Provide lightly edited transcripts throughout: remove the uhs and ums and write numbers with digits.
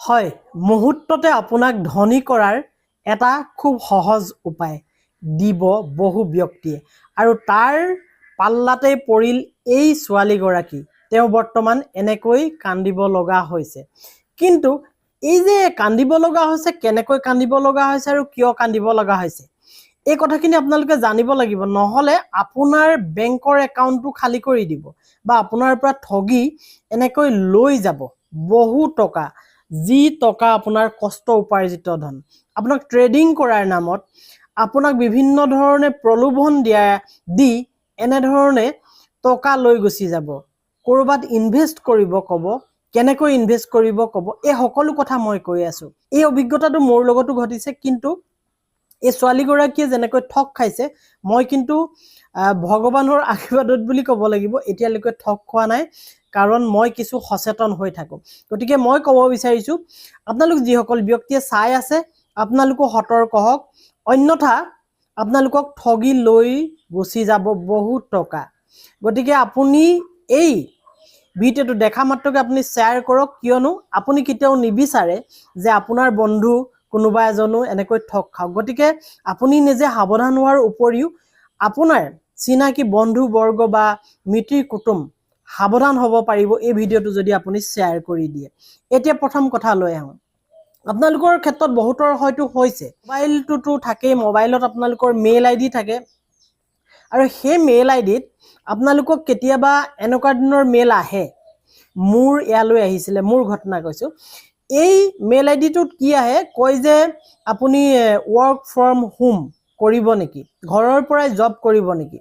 হয়, মুহূৰ্ততে আপোনাক ধনী কৰাৰ এটা খুব সহজ উপায় দিব বহু ব্যক্তিয়ে আৰু তাৰ পাল্লাতেই পৰিল এই ছোৱালীগৰাকী। তেওঁ বৰ্তমান এনেকৈ কান্দিব লগা হৈছে। কিন্তু এই যে কান্দিব লগা হৈছে, কেনেকৈ কান্দিব লগা হৈছে আৰু কিয় কান্দিব লগা হৈছে, এই কথাখিনি আপোনালোকে জানিব লাগিব। নহ'লে আপোনাৰ বেংকৰ একাউণ্টটো খালী কৰি দিব বা আপোনাৰ পৰা ঠগি এনেকৈ লৈ যাব বহু টকা, যি টকা আপোনাৰ কষ্ট উপাৰ্জিত ধন। আপোনাক ট্ৰেডিং কৰাৰ নামত আপোনাক বিভিন্ন ধৰণে প্ৰলোভন দি এনেধৰণে টকা লৈ গুচি যাব। ক'ৰবাত ইনভেষ্ট কৰিব ক'ব, কেনেকৈ ইনভেষ্ট কৰিব ক'ব, এই সকলো কথা মই কৈ আছোঁ। এই অভিজ্ঞতাটো মোৰ লগতো ঘটিছে। কিন্তু এই ছোৱালীগৰাকীয়ে যেনেকৈ ঠগ খাইছে, মই কিন্তু ভগৱানৰ আশীৰ্বাদত বুলি ক'ব লাগিব, এতিয়ালৈকে ঠগ খোৱা নাই, কাৰণ মই কিছু সচেতন হৈ থাকোঁ। গতিকে মই ক'ব বিচাৰিছোঁ, আপোনালোক যিসকল ব্যক্তিয়ে চাই আছে, আপোনালোকো সতৰ্ক হওক, অন্যথা আপোনালোকক ঠগি লৈ গুচি যাব বহুত টকা। গতিকে আপুনি এই ভিডিঅ'টো দেখা মাত্ৰকে আপুনি শ্বেয়াৰ কৰক, কিয়নো আপুনি কেতিয়াও নিবিচাৰে যে আপোনাৰ বন্ধু কোনোবা এজনো এনেকৈ ঠগ খাওক। গতিকে আপুনি নিজে সাৱধান হোৱাৰ উপৰিও আপোনাৰ চিনাকি বন্ধু বৰ্গ বা মিতিৰ কুটুম সাৱধান হ'ব পাৰিব এই ভিডিঅ'টো যদি আপুনি শ্বেয়াৰ কৰি দিয়ে। এতিয়া প্ৰথম কথা লৈ আহোঁ। আপোনালোকৰ ক্ষেত্ৰত বহুতৰ হয়তো হৈছে, মোবাইলটোতো থাকেই, মোবাইলত আপোনালোকৰ মেইল আইডি থাকে আৰু সেই মেইল আইডিত আপোনালোকক কেতিয়াবা এনেকুৱা ধৰণৰ মেইল আহে। মোৰ ইয়ালৈ আহিছিলে, মোৰ ঘটনা কৈছোঁ। এই মেইল আইডিটোত কি আহে, কয় যে আপুনি ৱৰ্ক ফ্ৰম হোম কৰিব নেকি, ঘৰৰ পৰাই জব কৰিব নেকি,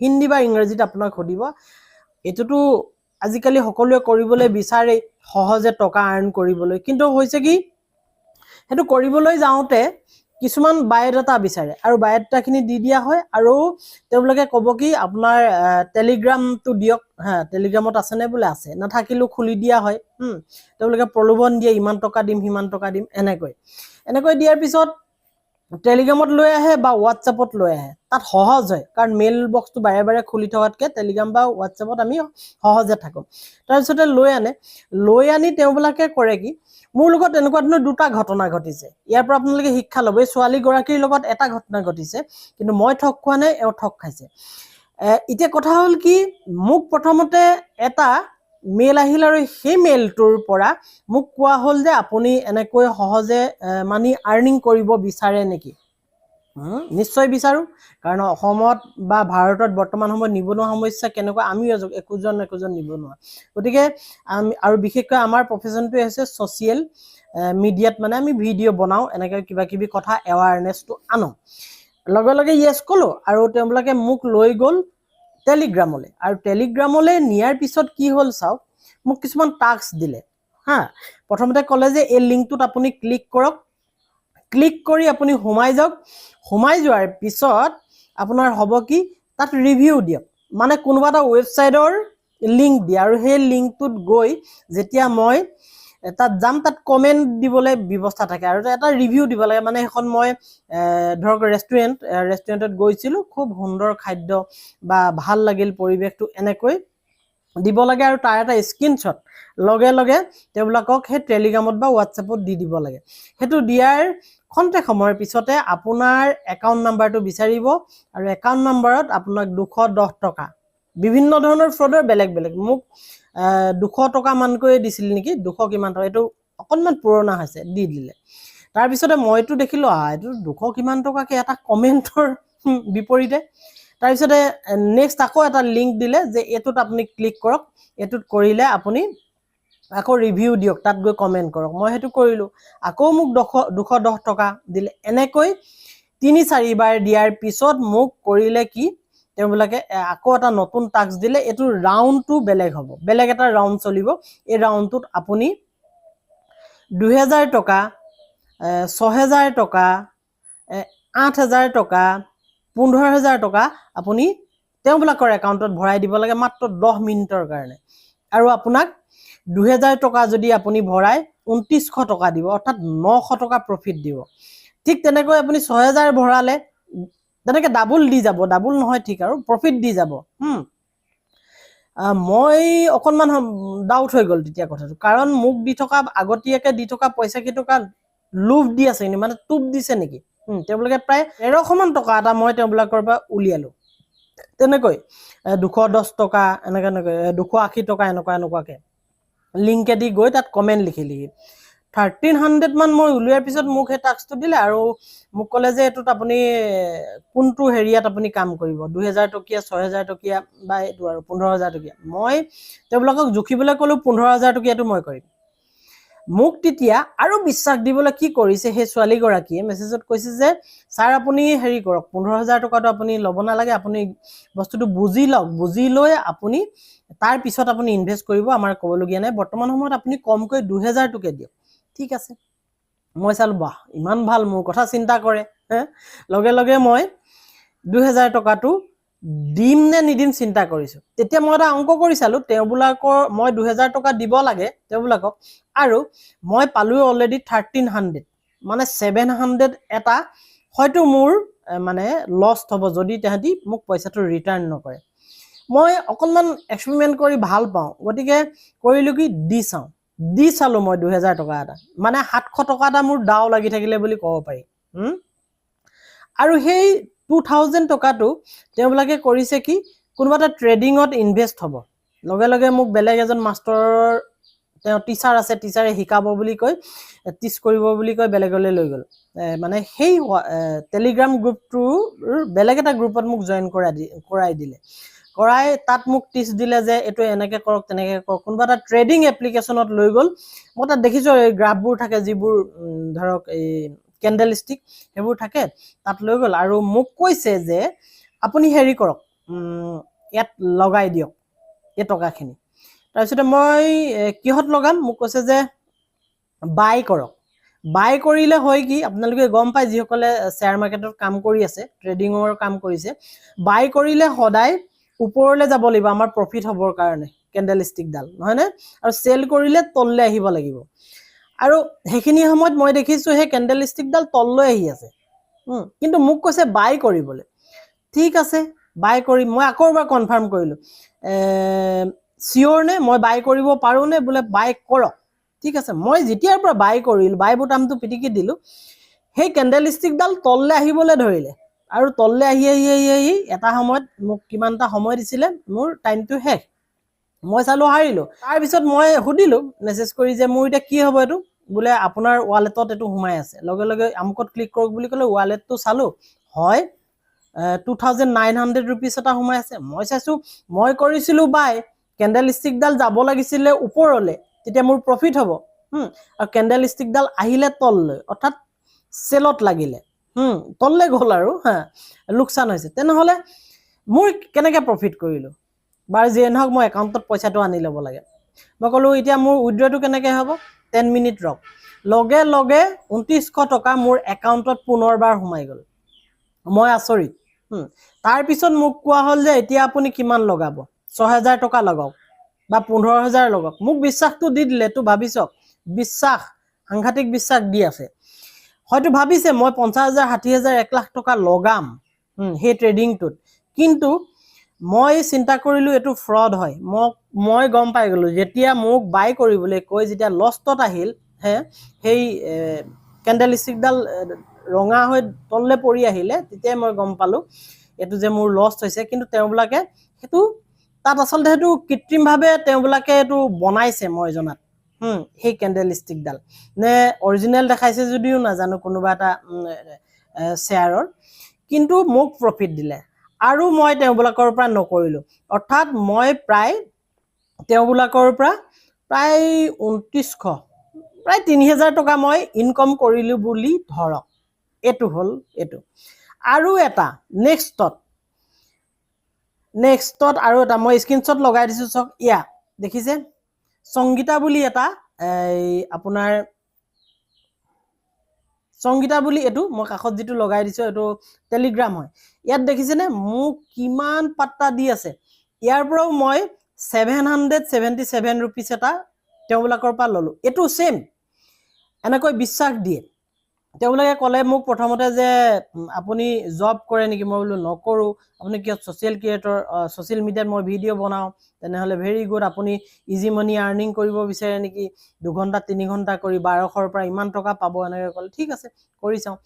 হিন্দী বা ইংৰাজীত আপোনাক সুধিব। এইটোতো আজিকালি সকলোৱে কৰিবলৈ বিচাৰে, সহজে টকা আৰ্ণ কৰিবলৈ। কিন্তু হৈছে কি, সেইটো কৰিবলৈ যাওঁতে কিছুমান বায়'ডাটা বিচাৰে আৰু বায়'ডাটাখিনি দি দিয়া হয় আৰু তেওঁলোকে ক'ব কি আপোনাৰ টেলিগ্ৰামটো দিয়ক, টেলিগ্ৰামত আছেনে, বোলে আছে, নাথাকিলেও খুলি দিয়া হয়। তেওঁলোকে প্ৰলোভন দিয়ে, ইমান টকা দিম, সিমান টকা দিম, এনেকৈ দিয়াৰ পিছত টেলিগ্ৰামত লৈ আহে বা হোৱাটছএপত লৈ আহে। তাত সহজ হয়, কাৰণ মেইল বক্সটো বাৰে বাৰে খুলি থকাতকৈ টেলিগ্ৰাম বা হোৱাটছএপত আমি সহজে থাকোঁ। তাৰপিছতে লৈ আনি তেওঁবিলাকে কৰে কি, মোৰ লগত এনেকুৱা ধৰণৰ দুটা ঘটনা ঘটিছে। ইয়াৰ পৰা আপোনালোকে শিক্ষা ল'ব। এই ছোৱালীগৰাকীৰ লগত এটা ঘটনা ঘটিছে, কিন্তু মই ঠগ খোৱা নাই, এওঁ ঠগ খাইছে। এতিয়া কথা হ'ল কি, মোক প্ৰথমতে এটা মেইল আহিল আৰু সেই মেইলটোৰ পৰা মোক কোৱা হ'ল যে আপুনি এনেকৈ সহজে মানি আৰ্নিং কৰিব বিচাৰে নেকি। নিশ্চয় বিচাৰোঁ, কাৰণ অসমত বা ভাৰতত বৰ্তমান সময়ত নিবনুৱা সমস্যা কেনেকুৱা, আমিও একোজন নিবনুৱা। গতিকে আৰু বিশেষকৈ আমাৰ প্ৰফেশ্যনটোৱে হৈছে ছ'চিয়েল মিডিয়াত, মানে আমি ভিডিঅ' বনাওঁ, এনেকৈ কিবা কিবি কথা এৱাৰনেছটো আনো। লগে লগে য়েছ ক'লোঁ আৰু তেওঁলোকে মোক লৈ গ'ল টেলিগ্ৰামলৈ। আৰু টেলিগ্ৰামলৈ নিয়াৰ পিছত কি হ'ল চাওক, মোক কিছুমান টাস্ক দিলে। প্ৰথমতে ক'লে যে এই লিংকটোত আপুনি ক্লিক কৰক, ক্লিক কৰি আপুনি সোমাই যাওক। সোমাই যোৱাৰ পিছত আপোনাৰ হ'ব কি, তাত ৰিভিউ দিয়ক, মানে কোনোবা এটা ৱেবছাইটৰ লিংক দিয়ে আৰু সেই লিংকটোত গৈ যেতিয়া মই তাত যাম, তাত কমেণ্ট দিবলৈ ব্যৱস্থা থাকে আৰু এটা ৰিভিউ দিব লাগে। মানে এখন মই ধৰক ৰেষ্টুৰেণ্টত গৈছিলোঁ, খুব সুন্দৰ খাদ্য বা ভাল লাগিল পৰিৱেশটো, এনেকৈ দিব লাগে আৰু তাৰ এটা স্ক্ৰীনশ্বট লগে লগে তেওঁলোকক সেই টেলিগ্ৰামত বা হোৱাটছএপত দি দিব লাগে। সেইটো দিয়াৰ খন্তেক সময়ৰ পিছতে আপোনাৰ একাউণ্ট নাম্বাৰটো বিচাৰিব আৰু একাউণ্ট নাম্বাৰত আপোনাক 210 টকা, বিভিন্ন ধৰণৰ ফ্ৰডৰ বেলেগ বেলেগ, মোক 200 টকা মানকৈ দিছিল নেকি, 200 কিমান টকা, এইটো অকণমান পুৰণা হৈছে, দি দিলে। তাৰপিছতে মইতো দেখিলোঁ এইটো 200 কিমান টকাকৈ এটা কমেণ্টৰ বিপৰীতে। তাৰপিছতে নেক্সট আকৌ এটা লিংক দিলে যে এইটোত আপুনি ক্লিক কৰক, এইটোত কৰিলে আপুনি আকৌ ৰিভিউ দিয়ক, তাত গৈ কমেণ্ট কৰক। মই সেইটো কৰিলোঁ, আকৌ মোক 210 টকা দিলে। এনেকৈ 3-4 বাৰ দিয়াৰ পিছত মোক কৰিলে কি, তেওঁবিলাকে আকৌ এটা নতুন টাস্ক দিলে। এইটো ৰাউণ্ডটো বেলেগ হ'ব, বেলেগ এটা ৰাউণ্ড চলিব। এই ৰাউণ্ডটোত আপুনি 2000 টকা, 6000 টকা, 8000 টকা, 15000 টকা আপুনি তেওঁবিলাকৰ একাউণ্টত ভৰাই দিব লাগে মাত্ৰ 10 মিনিটৰ কাৰণে। আৰু আপোনাক 2000 টকা যদি আপুনি ভৰাই 2900 টকা দিব, অৰ্থাৎ 900 টকা প্ৰফিট দিব। ঠিক তেনেকৈ আপুনি 6000 ভৰালে তেনেকৈ ডাবুল দি যাব, ডাবুল নহয় ঠিক, আৰু প্ৰফিট দি যাব। মই অকণমান ডাউট হৈ গ'ল তেতিয়া কথাটো, কাৰণ মোক দি থকা আগতীয়াকৈ দি থকা পইচা কেইটকা লোভ দি আছে নেকি, মানে টোপ দিছে নেকি। তেওঁলোকে প্ৰায় 1300মান টকা এটা মই তেওঁলোকৰ পৰা উলিয়ালোঁ, তেনেকৈ 210 টকা এনেকৈ 280 টকা এনেকুৱাকৈ লিংকেদি গৈ তাত কমেণ্ট লিখি 1300 মান মই উলিওৱাৰ পিছত মোক সেই টাস্কটো দিলে আৰু মোক ক'লে যে এইটোত আপুনি কোনটো হেৰিয়াত আপুনি কাম কৰিব, 2000 টকীয়া, 6000 টকীয়া বা এইটো আৰু 15000 টকীয়া। মই তেওঁলোকক জুখিবলৈ ক'লোঁ 15000 টকীয়াটো মই কৰিম। মোক তেতিয়া আৰু বিশ্বাস দিবলৈ কি কৰিছে, সেই ছোৱালীগৰাকীয়ে মেছেজত কৈছে যে ছাৰ আপুনি হেৰি কৰক, 15000 টকাটো আপুনি ল'ব নালাগে, আপুনি বস্তুটো বুজি লওক, বুজি লৈ আপুনি তাৰ পিছত আপুনি ইনভেষ্ট কৰিব, আমাৰ ক'বলগীয়া নাই, বৰ্তমান সময়ত আপুনি কমকৈ 2000 টকীয়া দিয়ক। ঠিক আছে, মই চালোঁ বাহ ইমান ভাল, মোৰ কথা চিন্তা কৰে। লগে লগে মই 2000 টকাটো দিম নে নিদিম চিন্তা কৰিছোঁ। তেতিয়া মই এটা অংক কৰি চালোঁ, তেওঁবিলাকৰ মই 2000 টকা দিব লাগে তেওঁবিলাকক, আৰু মই পালোঁ অলৰেডি 1300, মানে 700 এটা হয়তো মোৰ মানে লষ্ট হ'ব যদি তাহাঁতি মোক পইচাটো ৰিটাৰ্ণ নকৰে। মই অকণমান এক্সপেৰিমেণ্ট কৰি ভাল পাওঁ, গতিকে কৰিলোঁ কি দি চালোঁ মই 2000 টকা এটা, মানে 700 টকা এটা মোৰ দাও লাগি থাকিলে বুলি ক'ব পাৰি। আৰু সেই 2000 টকাটো তেওঁবিলাকে কৰিছে কি, কোনোবা এটা ট্ৰেডিঙত ইনভেষ্ট হ'ব। লগে লগে মোক বেলেগ এজন মাষ্টৰৰ, তেওঁ টিচাৰ আছে, টিচাৰে শিকাব বুলি কৈ, টিচ কৰিব বুলি কৈ বেলেগলৈ লৈ গ'ল। মানে সেই টেলিগ্ৰাম গ্ৰুপটোৰ বেলেগ এটা গ্ৰুপত মোক জইন কৰাই দিলে, কৰাই তাত মোক টিচ দিলে যে এইটো এনেকৈ কৰক তেনেকৈ কৰক, কোনোবা এটা ট্ৰেডিং এপ্লিকেশ্যনত লৈ গ'ল। মই তাত দেখিছোঁ এই গ্ৰাফবোৰ থাকে যিবোৰ ধৰক এই কেণ্ডেল ষ্টিক সেইবোৰ থাকে, তাত লৈ গ'ল আৰু মোক কৈছে যে আপুনি হেৰি কৰক, ইয়াত লগাই দিয়ক এই টকাখিনি। তাৰপিছতে মই কিহত লগাম, মোক কৈছে যে বাই কৰক। বাই কৰিলে হয় কি, আপোনালোকে গম পায় যিসকলে শ্বেয়াৰ মাৰ্কেটত কাম কৰি আছে, ট্ৰেডিঙৰ কাম কৰিছে, বাই কৰিলে সদায় ওপৰলৈ যাব লাগিব আমাৰ প্ৰফিট হ'বৰ কাৰণে, কেণ্ডেল ষ্টিকডাল নহয়নে, আৰু চেল কৰিলে তললৈ আহিব লাগিব। আৰু সেইখিনি সময়ত মই দেখিছোঁ সেই কেণ্ডেল ষ্টিকডাল তললৈ আহি আছে, কিন্তু মোক কৈছে বাই কৰিবলৈ। ঠিক আছে বাই কৰিম, মই আকৌ এবাৰ কনফাৰ্ম কৰিলোঁ, চিয়'ৰ নে মই বাই কৰিব পাৰোঁ নে, বোলে বাই কৰক। ঠিক আছে, মই যেতিয়াৰ পৰা বাই কৰিলোঁ, বাই বুটামটো পিটিকি দিলোঁ, সেই কেণ্ডেল ষ্টিকডাল তললৈ আহিবলৈ ধৰিলে, আৰু তললৈ আহি আহি আহি আহি এটা সময়ত মোক কিমানটা সময় দিছিলে, মোৰ টাইমটো শেষ, মই চালোঁ হাৰিলোঁ। তাৰপিছত মই সুধিলোঁ মেছেজ কৰি যে মোৰ এতিয়া কি হ'ব এইটো, বোলে আপোনাৰ ৱালেটত এইটো সোমাই আছে। লগে লগে আমুকত ক্লিক কৰক বুলি ক'লে, ৱালেটটো চালোঁ, হয় 2900 ৰুপিজ এটা সোমাই আছে। মই চাইছোঁ মই কৰিছিলোঁ বাই, কেণ্ডেল ষ্টিকডাল যাব লাগিছিলে ওপৰলৈ, তেতিয়া মোৰ প্ৰফিট হ'ব, আৰু কেণ্ডেল ষ্টিকডাল আহিলে তললৈ, অৰ্থাৎ চেলত লাগিলে, তললৈ গ'ল আৰু লোকচান হৈছে। তেনেহ'লে মোৰ কেনেকৈ প্ৰফিট কৰিলোঁ, বাৰু যিয়ে নহওক মই একাউণ্টত পইচাটো আনি ল'ব লাগে। মই ক'লোঁ এতিয়া মোৰ উইড্ৰটো কেনেকৈ হ'ব, 10 মিনিট ৰওক। লগে লগে 2900 টকা মোৰ একাউণ্টত পুনৰবাৰ সোমাই গ'ল। মই আচৰিত। তাৰপিছত মোক কোৱা হ'ল যে এতিয়া আপুনি কিমান লগাব, 6000 টকা লগাওক বা 15000 লগাওক। মোক বিশ্বাসটো দি দিলে, তো ভাবি চাওক, বিশ্বাস, সাংঘাতিক বিশ্বাস দি আছে। হয়তো ভাবিছে মই 50000, 60000, 1 লাখ টকা লগাম সেই ট্ৰেডিংটোত, কিন্তু মই চিন্তা কৰিলোঁ এইটো ফ্ৰড হয়। মই গম পাই গ'লোঁ, যেতিয়া মোক বাই কৰিবলৈ কৈ যেতিয়া লষ্টত আহিল, সেই কেণ্ডেল ষ্টিকডাল ৰঙা হৈ তললৈ পৰি আহিলে, তেতিয়াই মই গম পালোঁ এইটো যে মোৰ লষ্ট হৈছে। কিন্তু তেওঁবিলাকে সেইটো তাত আচলতে সেইটো কৃত্ৰিমভাৱে তেওঁবিলাকে এইটো বনাইছে মই জনাত, সেই কেণ্ডেল ষ্টিকডাল নে অৰিজিনেল দেখাইছে যদিও নাজানো কোনোবা এটা শ্বেয়াৰৰ, কিন্তু মোক প্ৰফিট দিলে আৰু মই তেওঁবিলাকৰ পৰা নকৰিলোঁ। অৰ্থাৎ মই তেওঁবিলাকৰ পৰা প্ৰায় 2900, প্ৰায় 3000 টকা মই ইনকম কৰিলোঁ বুলি ধৰক। এইটো হ'ল এইটো। আৰু এটা নেক্সটত আৰু এটা মই স্ক্ৰীনশ্বট লগাই দিছোঁ, চাওক ইয়া দেখিছে, সংগীতা বুলি এটা আপোনাৰ সংগীতা বুলি এইটো মই কাষত যিটো লগাই দিছোঁ এইটো টেলিগ্ৰাম হয়। ইয়াত দেখিছেনে মোক কিমান পাত্তা দি আছে। ইয়াৰ পৰাও মই 777 ৰুপিজ এটা তেওঁবিলাকৰ পৰা ল'লোঁ। এইটো ছেম এনেকৈ বিশ্বাস দিয়ে। তেওঁলোকে ক'লে মোক প্ৰথমতে যে আপুনি জব কৰে নেকি মই বোলো নকৰোঁ আপুনি কিয় ছ'চিয়েল ক্ৰিয়েটৰ ছ'চিয়েল মিডিয়াত মই ভিডিঅ' বনাওঁ তেনেহ'লে ভেৰি গুড আপুনি ইজি মানি আৰ্নিং কৰিব বিচাৰে নেকি 2 ঘণ্টা 3 ঘণ্টা কৰি 1200ৰ পৰা ইমান টকা পাব এনেকৈ ক'লে ঠিক আছে কৰি চাওঁ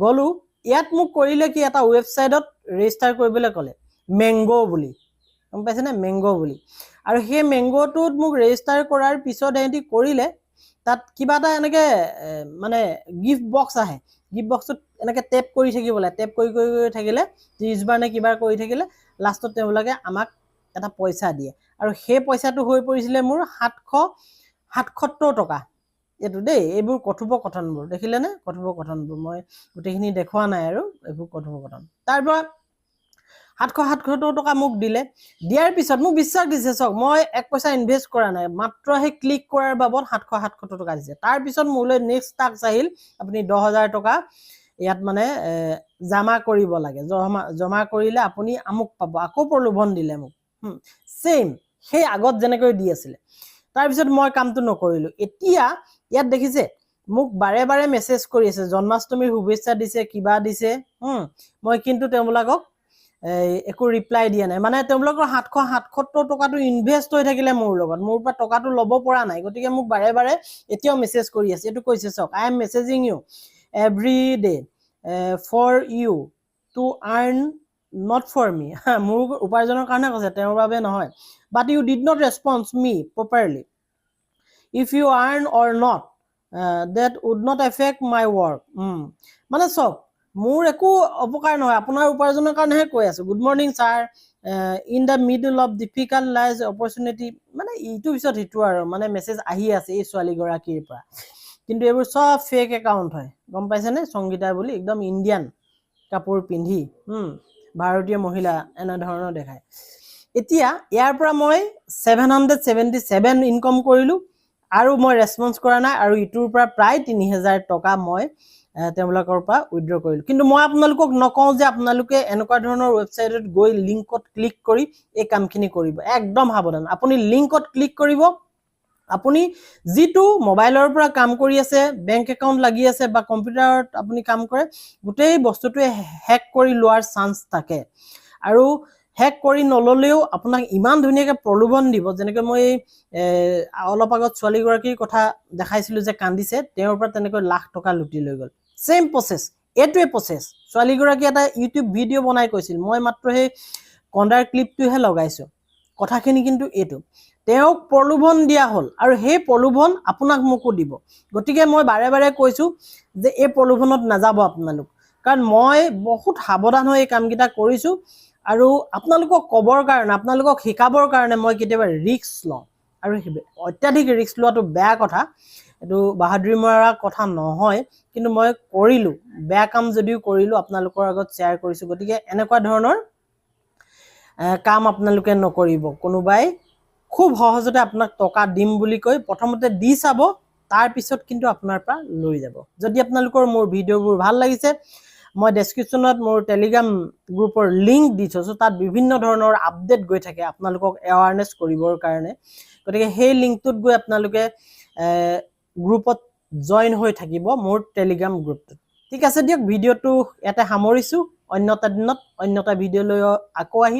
গ'লোঁ ইয়াত মোক কৰিলে কি এটা ৱেবছাইটত ৰেজিষ্টাৰ কৰিবলৈ ক'লে মেংগো বুলি গম পাইছেনে মেংগো বুলি আৰু সেই মেংগোটোত মোক ৰেজিষ্টাৰ কৰাৰ পিছত এহেঁতি কৰিলে তাত কিবা এটা এনেকে মানে গিফট বক্স আহে গিফট বক্সত এনেকে টেপ কৰি থাকিব লাগে টেপ কৰি থাকিলে 30 বাৰ নে কিবা কৰি থাকিলে লাষ্টত তেওঁলোকে আমাক এটা পইচা দিয়ে আৰু সেই পইচাটো হৈ পৰিছিলে মোৰ 777 টকা এইটো দেই এইবোৰ কথোপকথনবোৰ দেখিলে নে কথোপকথনবোৰ মই গোটেইখিনি দেখুৱা নাই আৰু এইবোৰ কথোপকথন তাৰপৰা 777 টকা মোক দিলে দিয়াৰ পিছত মোক বিশ্বাস দিছে চক মই 1 পইচা ইনভেষ্ট কৰা নাই মাত্ৰ হে ক্লিক কৰাৰ বাবদ 777 টকা দিছে তাৰ পিছত মোলৈ নেক্সট টাস্ক আহিল আপুনি 10000 টকা ইয়াত মানে জমা কৰিব লাগে জমা কৰিলে আপুনি আমুক পাব আকৌ প্ৰলোভন দিলে মোক সেম সেই আগত যেনেকৈ দি আছিলে তাৰ পিছত মই কামটো নকৰিলো এতিয়া ইয়াত দেখিছে মোক বাৰে বাৰে মেছেজ কৰি আছে জন্মাষ্টমীৰ শুভেচ্ছা দিছে কিবা দিছে মই কিন্তু তেওঁলোকক একো ৰিপ্লাই দিয়া নাই মানে তেওঁলোকৰ 777 টকাটো ইনভেষ্ট হৈ থাকিলে মোৰ লগত মোৰ পৰা টকাটো ল'ব পৰা নাই গতিকে মোক বাৰে বাৰে এতিয়াও মেছেজ কৰি আছে এটো কৈছে চক I am messaging you every day for you to earn not for me মোৰ উপাৰ্জনৰ কাৰণে কৈছে তেওঁৰ বাবে নহয় but you did not respond me properly if you earn or not that would not affect my work মানে সব মোৰ একো অপকাৰ নহয় আপোনাৰ উপাৰ্জনৰ কাৰণেহে কৈ আছো good morning sir in the middle of difficult life opportunity মানে ইটো পিছত হিটো আৰু মানে মেছেজ আহি আছে এই ছোৱালীগৰাকীৰ পৰা কিন্তু এইবোৰ সব ফেক একাউণ্ট হয় গম পাইছেনে সংগীতা বুলি একদম ইণ্ডিয়ান কাপোৰ পিন্ধি ভাৰতীয় মহিলা এনে ধৰণৰ দেখায় এতিয়া ইয়াৰ পৰা মই 777 ইনকাম কৰিলো আৰু মই ৰেসপন্স কৰা নাই আৰু ইটোৰ পৰা প্ৰায় 3000 টকা মই তেওঁলোকৰ পৰা উইথড্ৰ কৰিলো কিন্তু মই আপোনালোকক নকওঁ যে আপোনালোকে এনেকুৱা ধৰণৰ ৱেবছাইটত গৈ লিংকত ক্লিক কৰি এই কামখিনি কৰিব একদম সাৱধান আপুনি লিংকত ক্লিক কৰিব আপুনি যেটো মোবাইলৰ পৰা কাম কৰি আছে বেংক একাউণ্ট লাগি আছে বা কম্পিউটাৰত আপুনি কাম কৰে গোটেই বস্তুটোৱে হ্যাক কৰি লোৱাৰ চান্স থাকে আৰু হ্যাক কৰি নললেও আপোনাক ইমান ধুনীয়াকৈ প্ৰলোভন দিব যেনেকৈ মই অলপ আগত ছোৱালীগৰাকীৰ কথা দেখাইছিলো যে কান্দিছে তেওঁৰ পৰা তেনেকৈ লাখ টকা লুটি লৈ গ'ল সেম প্ৰসেস এটোৱে প্ৰসেস ছোৱালীগৰাকী এটা ইউটিউব ভিডিও বনাই কৈছিল মই মাত্ৰ সেই কণ্ডাৰ ক্লিপটোহে লগাইছো কথাখিনি কিন্তু এটো তেওঁক প্ৰলোভন দিয়া হল আৰু সেই প্ৰলোভন আপোনাক মোকো দিব গতিকে মই বাৰে বাৰে কৈছো যে এই প্ৰলোভনত নাযাব আপোনালোক কাৰণ মই বহুত সাৱধান হৈ এই কামকেইটা কৰিছো আৰু আপোনালোকক কবৰ কাৰণে আপোনালোকক শিকাবৰ কাৰণে মই কেতিয়াবা ৰিস্ক লওঁ আৰু অত্যাধিক ৰিস্ক লোৱাটো বেয়া কথা এটো বাহাদুৰি মৰা কথা নহয় কিন্তু মই কৰিলো বেয়া কাম যদিও কৰিলো আপোনালোকৰ আগত শেয়াৰ কৰিছো গতিকে এনেকুৱা ধৰণৰ কাম আপোনালোকে নকৰিব কোনোবাই খুব সহজতে আপোনাক টকা দিম বুলি কৈ প্ৰথমতে দি চাব তাৰ পিছত কিন্তু আপোনাৰ পৰা লৈ যাব যদি আপোনালোকৰ মোৰ ভিডিওবোৰ ভাল লাগিছে মই ডেসক্ৰিপচনত মোৰ টেলিগ্ৰাম গ্ৰুপৰ লিংক দি থৈছো তাত বিভিন্ন ধৰণৰ আপডেট গৈ থাকে আপোনালোকক এৱাৰনেছ কৰিবৰ কাৰণে গতিকে সেই লিংকটোত গৈ আপোনালোকে গ্ৰুপত জয়েন হৈ থাকিব মোৰ টেলিগ্ৰাম গ্ৰুপটোত ঠিক আছে দিয়ক ভিডিওটো ইয়াতে সামৰিছো অন্যটা দিনত অন্যটা ভিডিও লৈ আকৌ আহিম